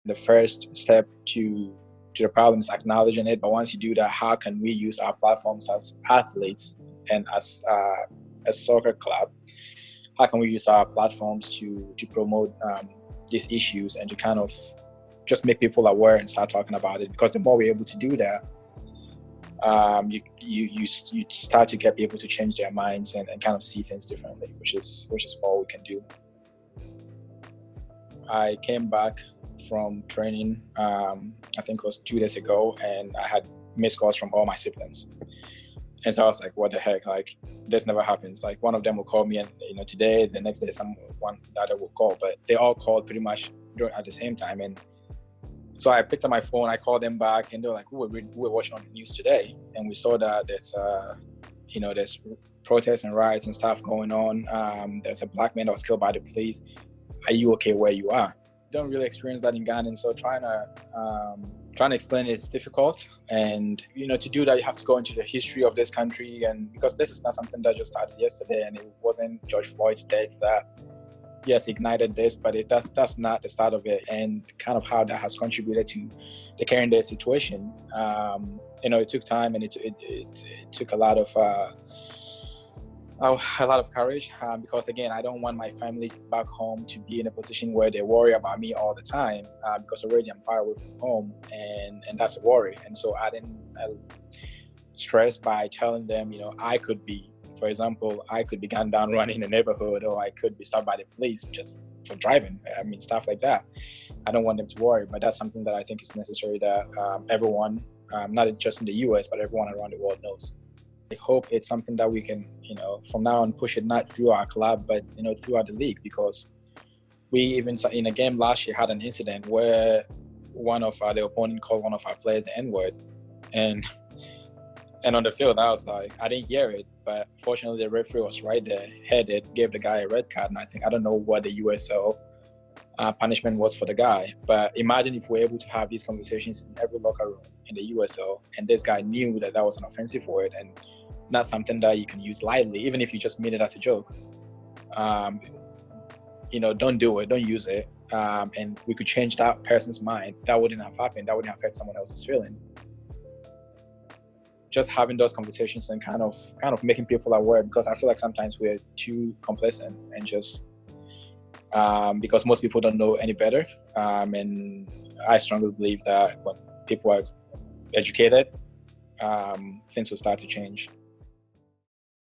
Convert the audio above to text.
The first step to the problem is acknowledging it. But once you do that, how can we use our platforms as athletes and as a soccer club? How can we use our platforms to promote these issues and to kind of just make people aware and start talking about it? Because the more we're able to do that, you start to get people to change their minds and kind of see things differently, which is all we can do. I came back from training, I think it was 2 days ago, and I had missed calls from all my siblings. And so I was like, what the heck? Like, this never happens. Like, one of them will call me, and today, the next day, someone that I will call, but they all called pretty much at the same time. And so I picked up my phone, I called them back, and they were like, we were watching on the news today, and we saw that there's protests and riots and stuff going on. There's a black man that was killed by the police. Are you okay where you are? Don't really experience that in Ghana, and so trying to explain it's difficult. And to do that, you have to go into the history of this country, and because this is not something that just started yesterday, and it wasn't George Floyd's death that ignited this, but that's not the start of it, and kind of how that has contributed to the current day situation. It took time, and it took a lot of courage, because again, I don't want my family back home to be in a position where they worry about me all the time, because already I'm far away from home, and that's a worry. And so I didn't stress by telling them, I could be, for example, I could be gunned down running in a neighborhood, or I could be stopped by the police just for driving. I mean, stuff like that. I don't want them to worry, but that's something that I think is necessary that everyone, not just in the US, but everyone around the world knows. I hope it's something that we can, from now on push it not through our club, but, throughout the league, because we even in a game last year had an incident where one of the opponent called one of our players the N-word, and on the field, I was like, I didn't hear it, but fortunately the referee was right there, headed, gave the guy a red card, and I don't know what the USL punishment was for the guy. But imagine if we're able to have these conversations in every locker room in the USL, and this guy knew that was an offensive word and not something that you can use lightly, even if you just mean it as a joke. Don't do it, don't use it, and we could change that person's mind. That wouldn't have happened. That wouldn't have hurt someone else's feeling. Just having those conversations and kind of making people aware, because I feel like sometimes we're too complacent and just because most people don't know any better, and I strongly believe that when people are educated, things will start to change.